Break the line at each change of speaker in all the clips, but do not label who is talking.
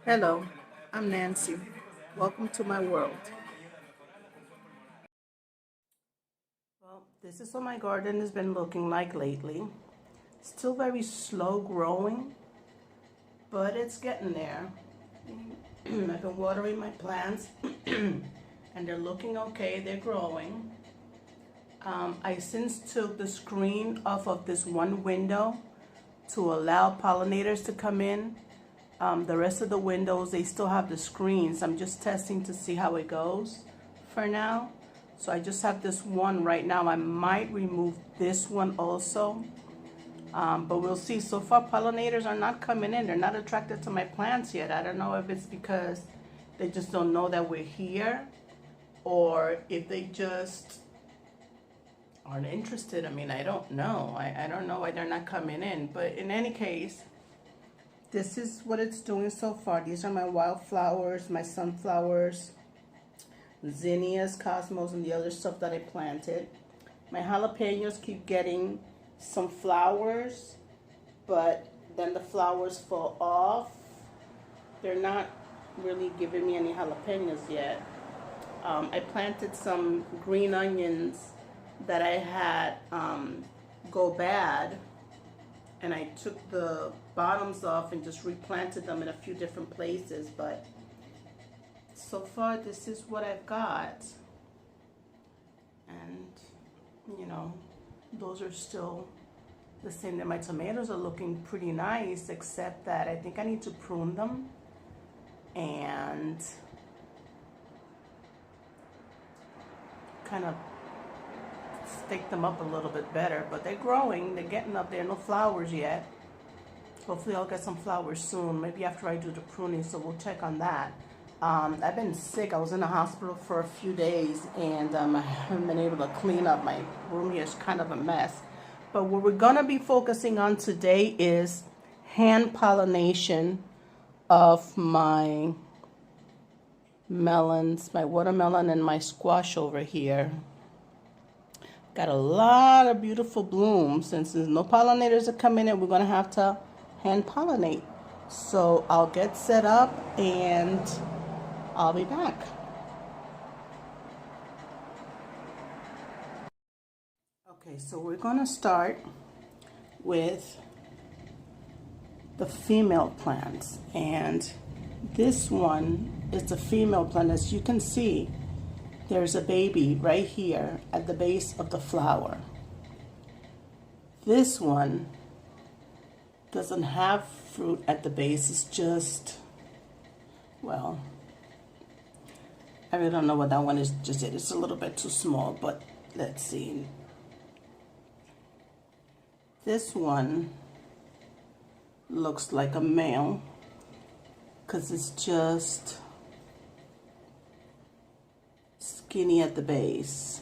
Hello, I'm Nancy. Welcome to my world. Well, this is what my garden has been looking like lately. Still very slow growing, but it's getting there. I've been watering my plants and they're looking okay, they're growing. I since took the screen off of this one window to allow pollinators to come in. The rest of the windows, they still have the screens. I'm just testing to see how it goes for now. So I just have this one right now. I might remove this one also, but we'll see. So far, pollinators are not coming in. They're not attracted to my plants yet. I don't know if it's because they just don't know that we're here, or if they just aren't interested. I mean, I don't know. I don't know why they're not coming in. But in any case, this is what it's doing so far. These are my wildflowers, my sunflowers, zinnias, cosmos, and the other stuff that I planted. My jalapenos keep getting some flowers, but then the flowers fall off. They're not really giving me any jalapenos yet. I planted some green onions that I had go bad, and I took the bottoms off and just replanted them in a few different places, but so far this is what I've got. And you know, those are still the same. That my tomatoes are looking pretty nice, except that I think I need to prune them and kind of stake them up a little bit better. But they're growing, they're getting up there. No flowers yet. Hopefully I'll get some flowers soon, maybe after I do the pruning, so we'll check on that. I've been sick. I was in the hospital for a few days, and I haven't been able to clean up. My room here is kind of a mess. But what we're going to be focusing on today is hand pollination of my melons, my watermelon and my squash over here. Got a lot of beautiful blooms. Since there's no pollinators that come in, we're going to have to hand pollinate. So I'll get set up and I'll be back. Okay, so we're going to start with the female plants, and this one is the female plant. As you can see, there's a baby right here at the base of the flower. This one doesn't have fruit at the base. It's just, well, I really don't know what that one is just yet. It's a little bit too small, but let's see. This one looks like a male because it's just skinny at the base.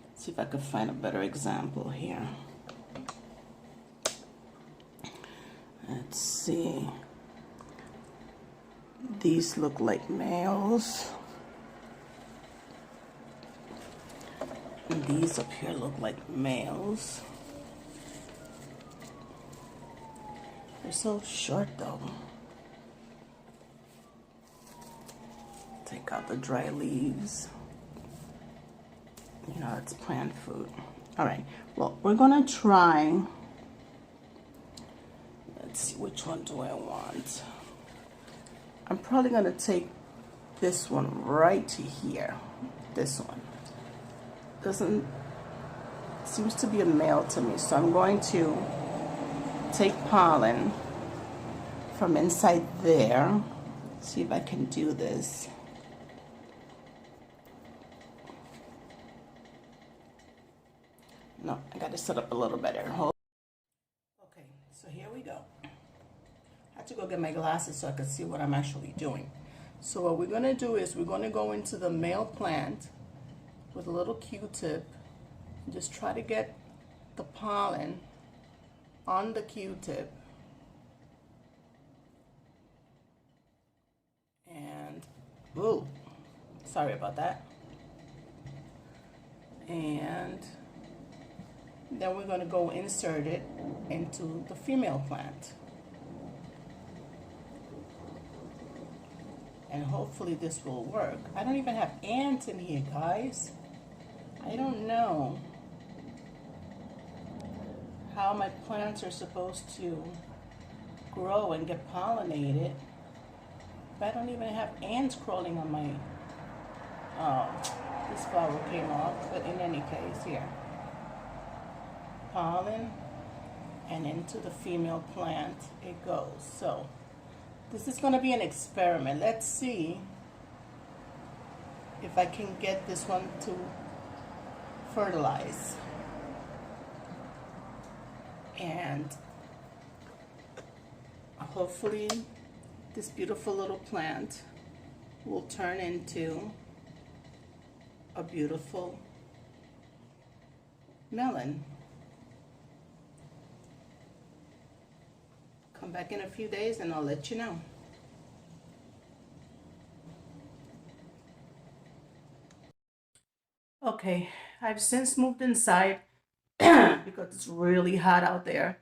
Let's see if I could find a better example here. Let's see. These look like males. And these up here look like males. They're so short though. Take out the dry leaves. You know, it's plant food. All right, well, we're gonna try. Let's see, which one do I want? I'm probably gonna take this one right to here. This one seems to be a male to me, so I'm going to take pollen from inside there. See if I can do this. No, I got to set up a little better. Okay, so here we go. I had to go get my glasses so I could see what I'm actually doing. So what we're going to do is we're going to go into the male plant with a little Q-tip and just try to get the pollen on the Q-tip. And, ooh, sorry about that. And then we're going to go insert it into the female plant. And hopefully this will work. I don't even have ants in here, guys. I don't know how my plants are supposed to grow and get pollinated. But I don't even have ants crawling on my, oh, this flower came off. But in any case, here, pollen, and into the female plant it goes. So this is going to be an experiment. Let's see if I can get this one to fertilize. And hopefully this beautiful little plant will turn into a beautiful melon. Come back in a few days and I'll let you know. Okay, I've since moved inside because it's really hot out there.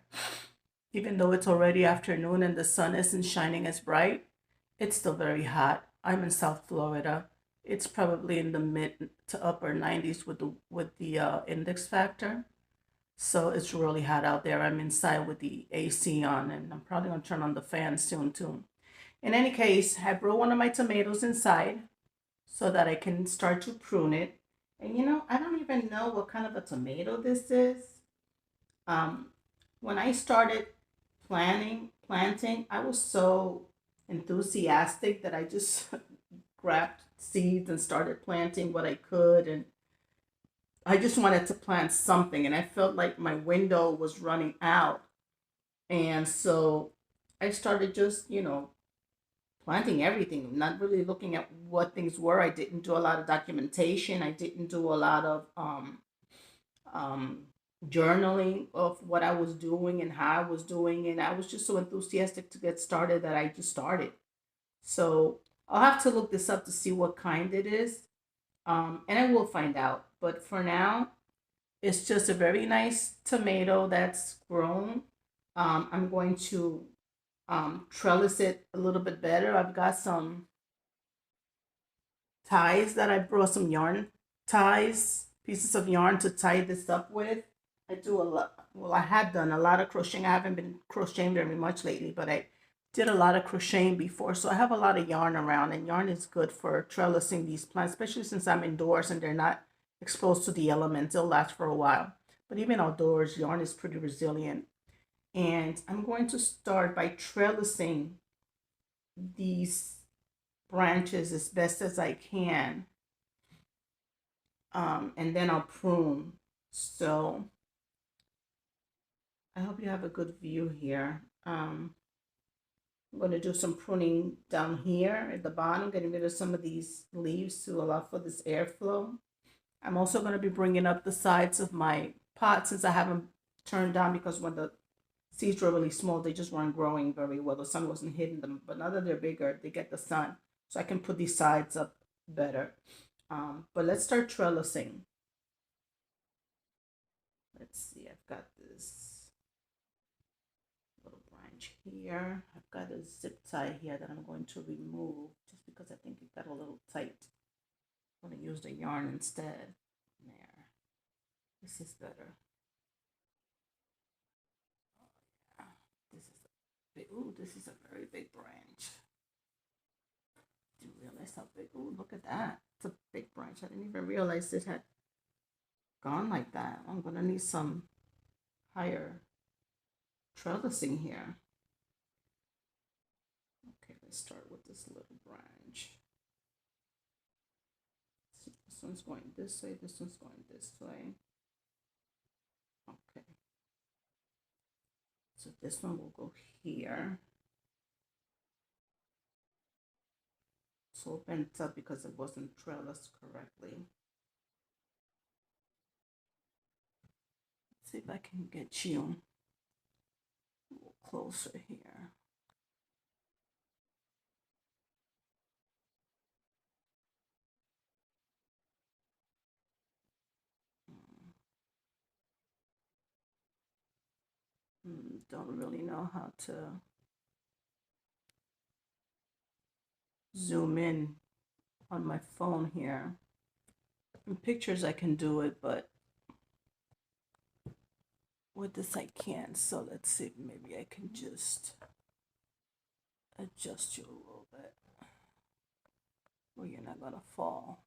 Even though it's already afternoon and the sun isn't shining as bright, it's still very hot. I'm in South Florida. It's probably in the mid to upper 90s with the index factor. So it's really hot out there. I'm inside with the AC on, and I'm probably gonna turn on the fan soon too. In any case, I brought one of my tomatoes inside so that I can start to prune it. And I don't even know what kind of a tomato this is. Um, when I started planting, I was so enthusiastic that I just grabbed seeds and started planting what I could, and I just wanted to plant something, and I felt like my window was running out, and so I started just planting everything, not really looking at what things were. I didn't do a lot of documentation. I didn't do a lot of um, journaling of what I was doing and how I was doing. And I was just so enthusiastic to get started that I just started. So I'll have to look this up to see what kind it is. And I will find out. But for now, it's just a very nice tomato that's grown. I'm going to trellis it a little bit better. I've got some ties that I brought, some yarn ties, pieces of yarn to tie this up with. I do a lot. Well, I had done a lot of crocheting. I haven't been crocheting very much lately, but I did a lot of crocheting before. So I have a lot of yarn around, and yarn is good for trellising these plants, especially since I'm indoors and they're not exposed to the elements. They'll last for a while. But even outdoors, yarn is pretty resilient. And I'm going to start by trellising these branches as best as I can. And then I'll prune. So I hope you have a good view here. I'm going to do some pruning down here at the bottom, getting rid of some of these leaves to allow for this airflow. I'm also going to be bringing up the sides of my pot since I haven't turned down, because when the seeds were really small, they just weren't growing very well. The sun wasn't hitting them, but now that they're bigger, they get the sun. So I can put these sides up better. But let's start trellising. Let's see, I've got this little branch here. I've got a zip tie here that I'm going to remove just because I think it got a little tight. I'm going to use the yarn instead. There. This is better. Oh, yeah. This is a big, ooh, this is a very big branch. Didn't realize how big. Ooh, look at that. It's a big branch. I didn't even realize it had gone like that. I'm going to need some higher trellising here. Okay, let's start with this little branch. So this one's going this way, this one's going this way. Okay. So this one will go here. So bent up because it wasn't trellised correctly. Let's see if I can get you a little closer here. Don't really know how to zoom in on my phone here. In pictures I can do it, but with this I can't. So let's see, maybe I can just adjust you a little bit where you're not gonna fall.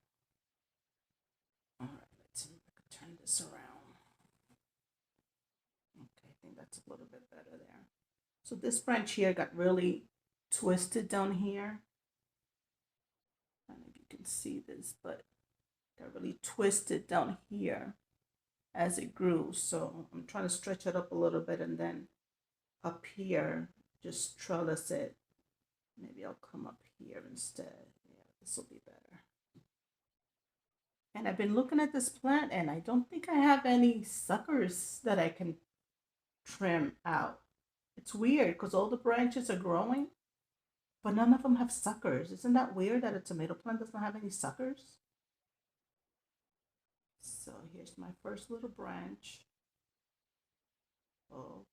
All right, let's see if I can turn this around. Okay, I think that's a little bit better there. So this branch here got really twisted down here. I don't know if you can see this, but got really twisted down here as it grew. So I'm trying to stretch it up a little bit, and then up here, just trellis it. Maybe I'll come up here instead. Yeah, this will be better. And I've been looking at this plant, and I don't think I have any suckers that I can trim out. It's weird because all the branches are growing, but none of them have suckers. Isn't that weird that a tomato plant doesn't have any suckers? So here's my first little branch. Oh,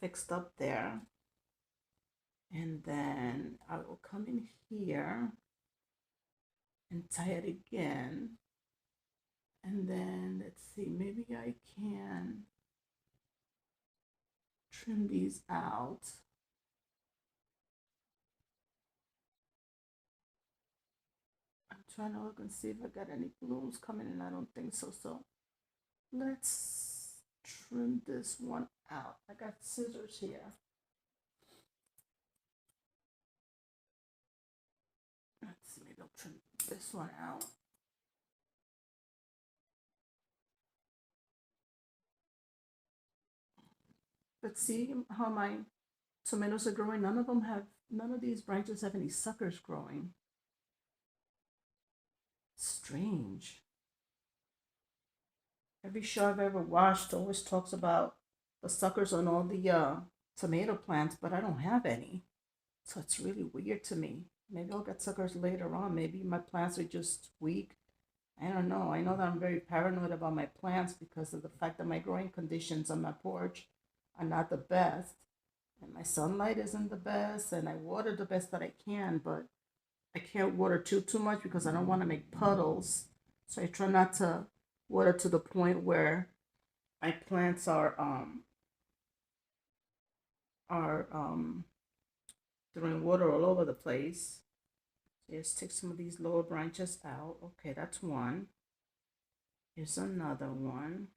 fixed up there. And then I will come in here and tie it again. And then let's see, maybe I can trim these out. I'm trying to look and see if I got any blooms coming in. I don't think so. So let's trim this one out. I got scissors here. Let's see, maybe I'll trim this one out. But see how my tomatoes are growing? None of these branches have any suckers growing. Strange. Every show I've ever watched always talks about the suckers on all the tomato plants, but I don't have any. So it's really weird to me. Maybe I'll get suckers later on. Maybe my plants are just weak. I don't know. I know that I'm very paranoid about my plants because of the fact that my growing conditions on my porch are not the best. And my sunlight isn't the best. And I water the best that I can, but I can't water too much because I don't want to make puddles. So I try not to water to the point where my plants are throwing water all over the place. So just take some of these lower branches out. Okay, that's one. Here's another one.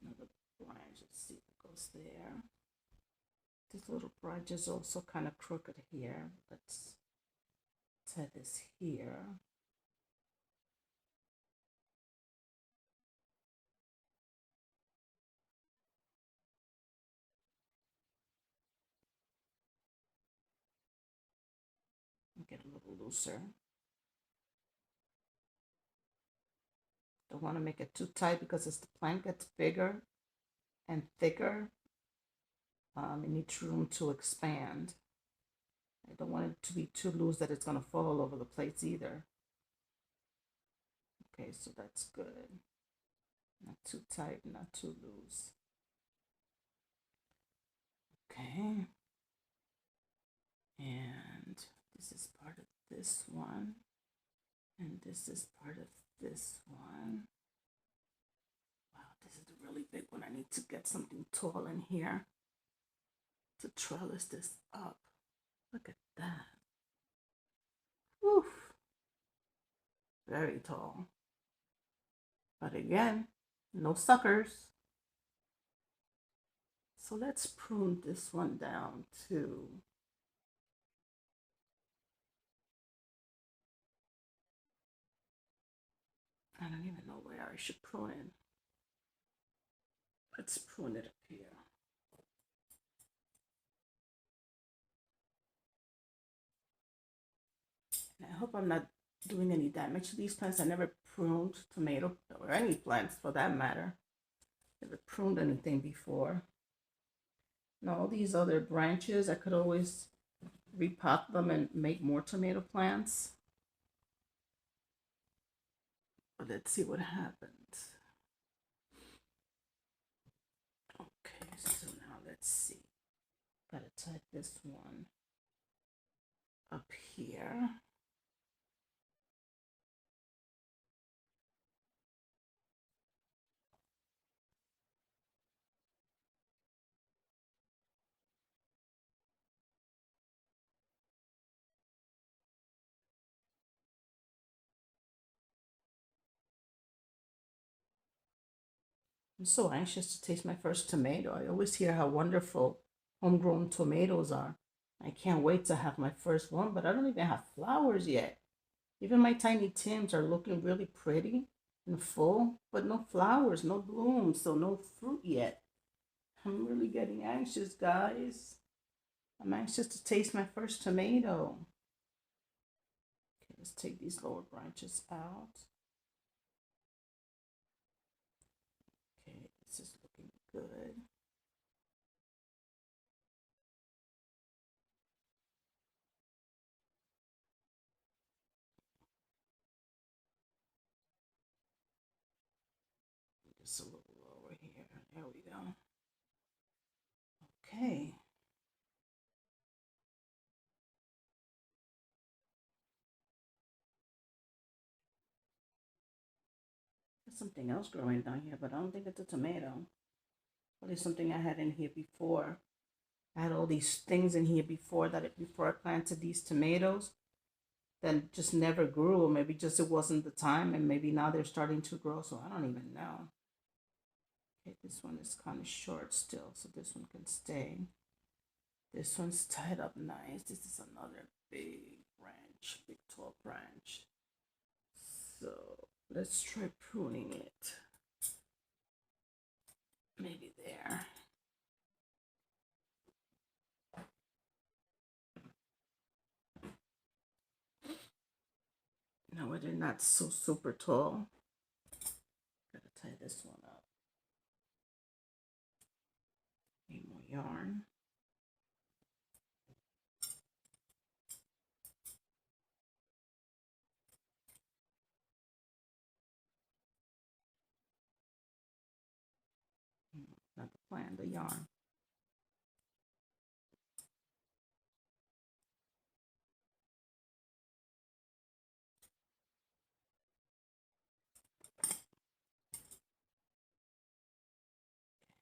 Another branch. Let's see if it goes there. This little branch is also kind of crooked here. Let's tie this here. Get a little looser. Don't want to make it too tight because as the plant gets bigger and thicker, it needs room to expand. I don't want it to be too loose that it's going to fall all over the place either. Okay, so that's good. Not too tight, not too loose. Okay. And this is part of this one. And this is part of this one. Wow, this is a really big one. I need to get something tall in here to trellis this up. Look at that. Oof. Very tall. But again, no suckers. So let's prune this one down too. I don't even know where I should prune it. Let's prune it up here. And I hope I'm not doing any damage to these plants. I never pruned tomato or any plants for that matter. Never pruned anything before. Now all these other branches, I could always repot them and make more tomato plants. But let's see what happens. Okay, so now let's see. Gotta tie this one. up here. I'm so anxious to taste my first tomato. I always hear how wonderful homegrown tomatoes are. I can't wait to have my first one, but I don't even have flowers yet. Even my tiny Tims are looking really pretty and full, but no flowers, no blooms, so no fruit yet. I'm really getting anxious, guys. I'm anxious to taste my first tomato. Okay, let's take these lower branches out. Okay, this is looking good. Just a little lower here. There we go. Okay. There's something else growing down here, but I don't think it's a tomato. Probably something I had in here before. I had all these things in here before before I planted these tomatoes that just never grew, or maybe just it wasn't the time, and maybe now they're starting to grow, so I don't even know. Okay, this one is kind of short still, so this one can stay. This one's tied up nice. This is another big branch, big tall branch. So let's try pruning it. Maybe there. No, they're not so super tall. Gotta tie this one up. Need more yarn. Not the plan, the yarn.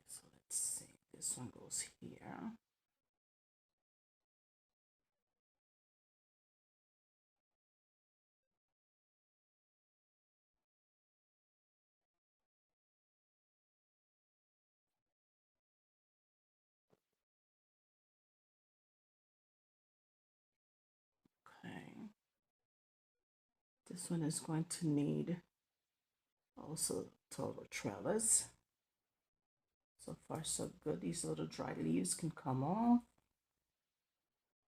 So let's see. This one goes here. Okay. This one is going to need also total trellis. So far, so good. These little dry leaves can come off.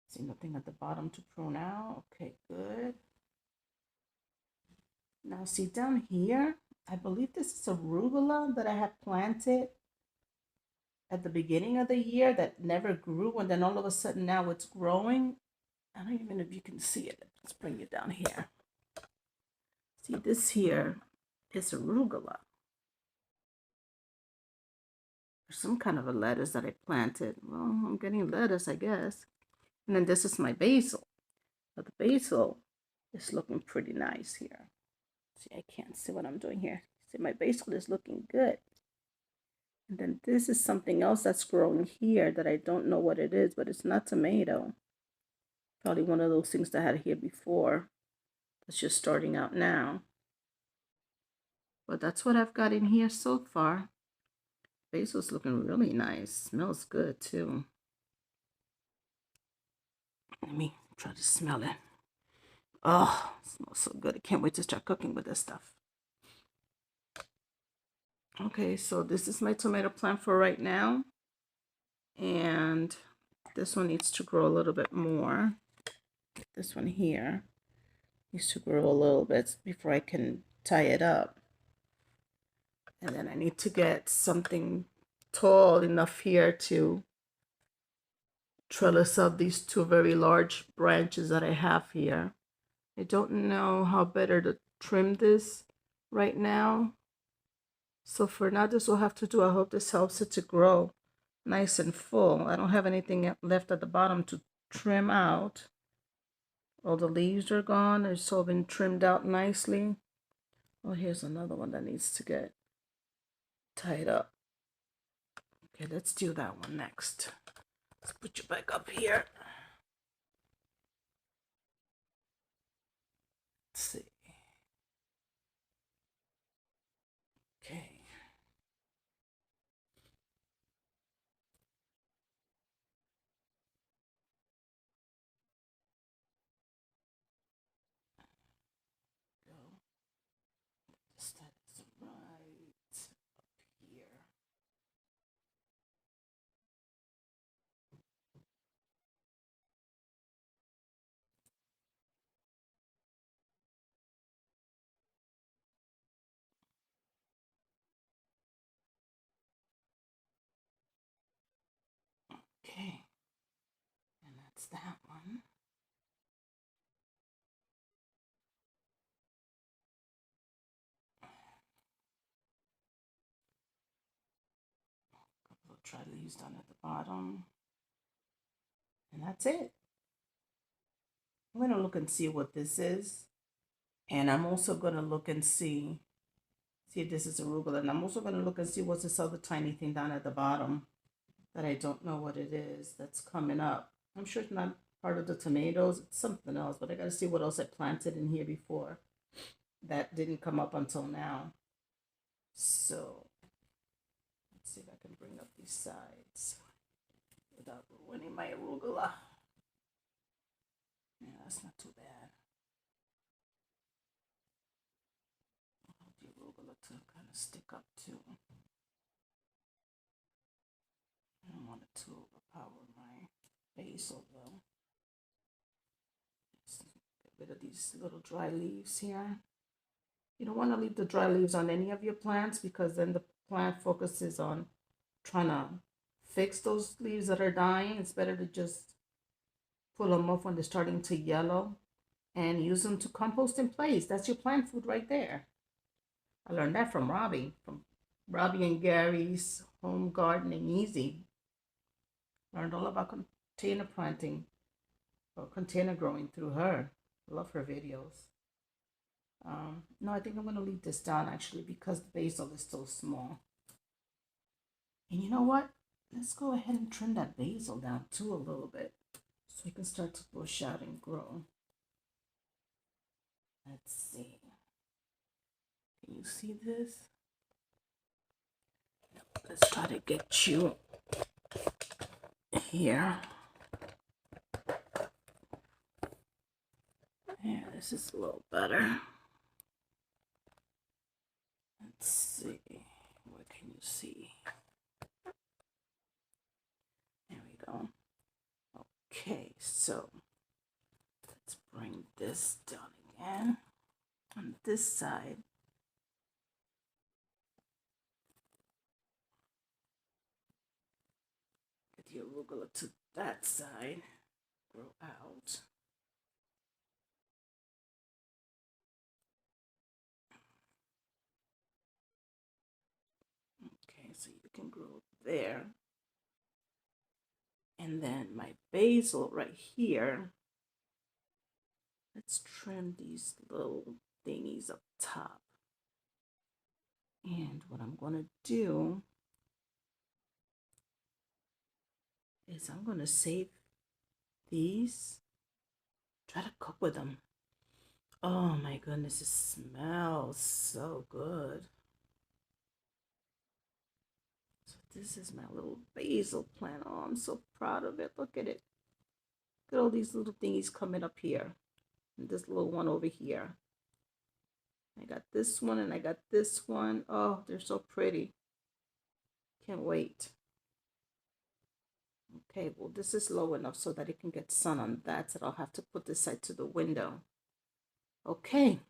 See nothing at the bottom to prune out. Okay, good. Now see down here, I believe this is arugula that I had planted at the beginning of the year that never grew, and then all of a sudden now it's growing. I don't even know if you can see it. Let's bring it down here. See, this here is arugula. There's some kind of a lettuce that I planted. Well, I'm getting lettuce, I guess. And then this is my basil. But the basil is looking pretty nice here. See, I can't see what I'm doing here. See, my basil is looking good. And then this is something else that's growing here that I don't know what it is, but it's not tomato. Probably one of those things that I had here before. That's just starting out now. But that's what I've got in here so far. Basil's looking really nice. Smells good too. Let me try to smell it. Oh, it smells so good. I can't wait to start cooking with this stuff. Okay, so this is my tomato plant for right now. And this one needs to grow a little bit more. This one here needs to grow a little bit before I can tie it up. And then I need to get something tall enough here to trellis up these two very large branches that I have here. I don't know how better to trim this right now. So for now, this will have to do. I hope this helps it to grow nice and full. I don't have anything left at the bottom to trim out. All the leaves are gone. It's all been trimmed out nicely. Oh, here's another one that needs to get tied up. Okay, let's do that one next. Let's put you back up here. Let's see. Okay. Go. This that is right up here. Okay. And that's that one. Couple of dry leaves down at the bottom. And that's it. I'm going to look and see what this is. And I'm also going to look and see if this is arugula. And I'm also going to look and see what's this other tiny thing down at the bottom that I don't know what it is that's coming up. I'm sure it's not part of the tomatoes. It's something else, but I got to see what else I planted in here before that didn't come up until now. So let's see if I can bring up these sides without ruining my arugula. Yeah, that's not too bad. I want the arugula to kind of stick up too. I don't want it to overpower my basil though. Let's get rid of these little dry leaves here. You don't want to leave the dry leaves on any of your plants because then the plant focuses on trying to fix those leaves that are dying. It's better to just pull them off when they're starting to yellow and use them to compost in place. That's your plant food right there. I learned that from Robbie and Gary's Home Gardening Easy. Learned all about container planting or container growing through her. I love her videos. No, I think I'm going to leave this down actually because the basil is still small. And you know what? Let's go ahead and trim that basil down too a little bit so it can start to bush out and grow. Let's see. Can you see this? Let's try to get you here. Yeah, this is a little better. Let's see. What can you see? There we go. Okay, so let's bring this down again on this side. Get the arugula to that side. Grow out. Okay, so you can grow there. And then my basil right here. Let's trim these little thingies up top. And what I'm going to do is I'm going to save these. Try to cook with them. Oh my goodness, it smells so good. So this is my little basil plant. Oh, I'm so proud of it. Look at it. Look at all these little thingies coming up here. And this little one over here. I got this one and I got this one. Oh, they're so pretty. Can't wait. Okay, well, this is low enough so that it can get sun on that. So I'll have to put this side to the window. Okay,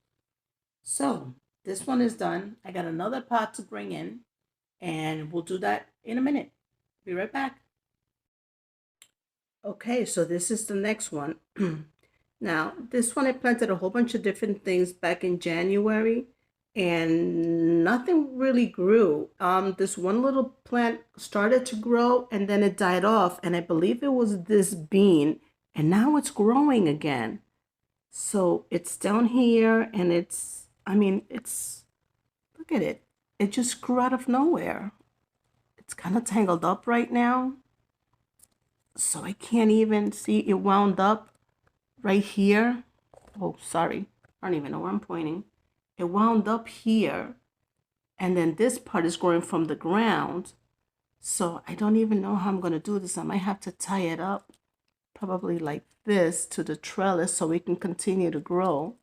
so this one is done. I got another pot to bring in, and we'll do that in a minute. Be right back. Okay, so this is the next one. Now, this one I planted a whole bunch of different things back in January, and nothing really grew. This one little plant started to grow, and then it died off, and I believe it was this bean, and now it's growing again. So it's down here, and it's, I mean, it's, look at it. It just grew out of nowhere. It's kind of tangled up right now. So I can't even see it wound up right here. Oh, sorry. I don't even know where I'm pointing. It wound up here. And then this part is growing from the ground. So I don't even know how I'm going to do this. I might have to tie it up probably like this to the trellis so we can continue to grow.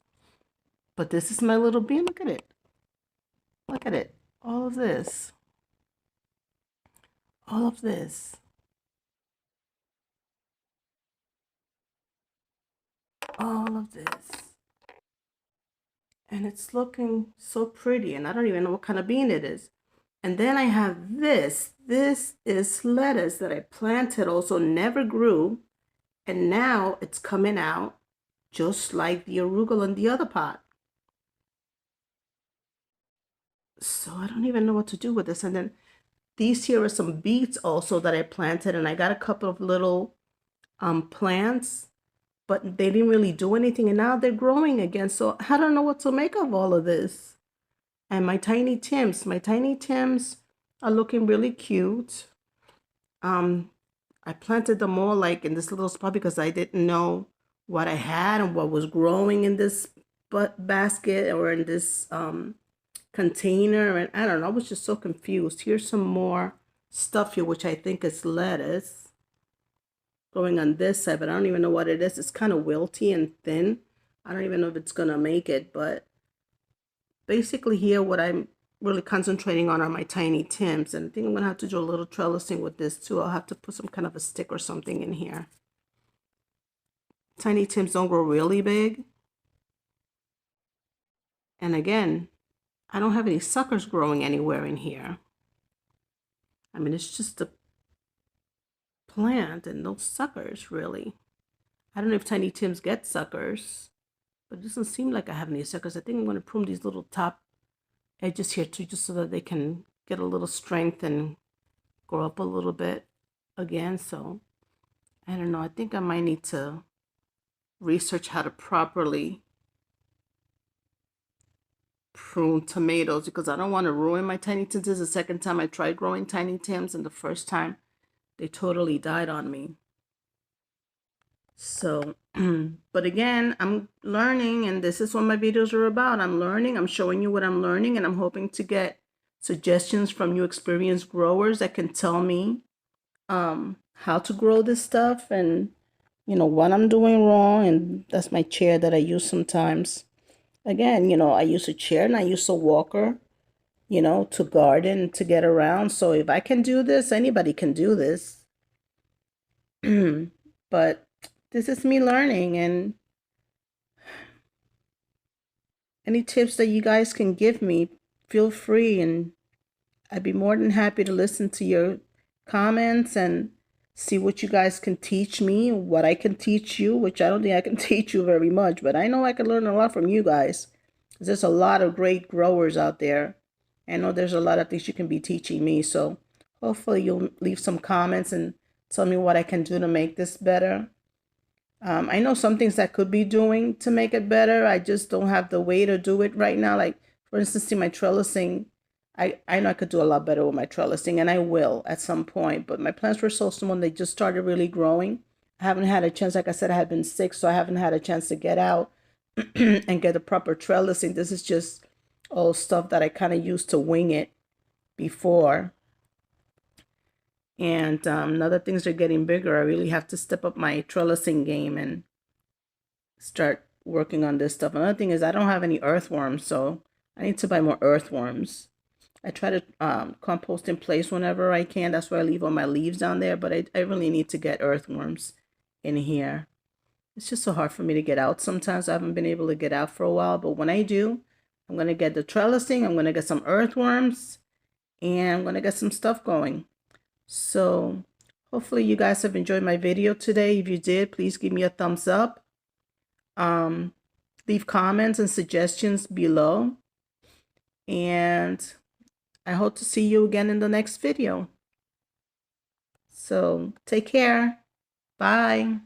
But this is my little bean. Look at it. Look at it. All of this. All of this. All of this. And it's looking so pretty. And I don't even know what kind of bean it is. And then I have this. This is lettuce that I planted, also never grew. And now it's coming out just like the arugula in the other pot. So I don't even know what to do with this. And then these here are some beets also that I planted. And I got a couple of little plants, but they didn't really do anything. And now they're growing again. So I don't know what to make of all of this. And my tiny Tims are looking really cute. I planted them all like in this little spot because I didn't know what I had and what was growing in this basket or in this container. And I don't know, I was just so confused. Here's some more stuff here, which I think is lettuce going on this side, but I don't even know what it is. It's kind of wilty and thin. I don't even know if it's gonna make it, but basically here what I'm really concentrating on are my tiny Tims, and I think I'm gonna have to do a little trellising with this too. I'll have to put some kind of a stick or something in here. Tiny Tims don't grow really big, and again, I don't have any suckers growing anywhere in here. I mean, it's just a plant and no suckers really. I don't know if Tiny Tims get suckers, but it doesn't seem like I have any suckers. I think I'm going to prune these little top edges here too, just so that they can get a little strength and grow up a little bit again. So I don't know. I think I might need to research how to properly prune tomatoes because I don't want to ruin my Tiny Tims. This is the second time I tried growing Tiny Tims, and the first time they totally died on me. So, but again, I'm learning, and this is what my videos are about. I'm learning, I'm showing you what I'm learning, and I'm hoping to get suggestions from you experienced growers that can tell me how to grow this stuff and, you know, what I'm doing wrong. And that's my chair that I use sometimes. Again, you know, I use a chair and I use a walker, you know, to garden, to get around. So if I can do this, anybody can do this. But this is me learning, and any tips that you guys can give me, feel free, and I'd be more than happy to listen to your comments and see what you guys can teach me, what I can teach you, which I don't think I can teach you very much, but I know I can learn a lot from you guys. There's a lot of great growers out there. I know there's a lot of things you can be teaching me, so hopefully you'll leave some comments and tell me what I can do to make this better. I know some things I could be doing to make it better. I just don't have the way to do it right now. Like, for instance, see my trellising. I know I could do a lot better with my trellising, and I will at some point. But my plants were so small, and they just started really growing. I haven't had a chance. Like I said, I have been sick, so I haven't had a chance to get out and get the proper trellising. This is just all stuff that I kind of used to wing it before. And now that things are getting bigger, I really have to step up my trellising game and start working on this stuff. Another thing is I don't have any earthworms, so I need to buy more earthworms. I try to compost in place whenever I can. That's why I leave all my leaves down there, but I really need to get earthworms in here. It's just so hard for me to get out sometimes. I haven't been able to get out for a while, but when I do, I'm going to get the trellising, I'm going to get some earthworms, and I'm going to get some stuff going. So hopefully you guys have enjoyed my video today. If you did, please give me a thumbs up. Leave comments and suggestions below. And I hope to see you again in the next video. So take care. Bye.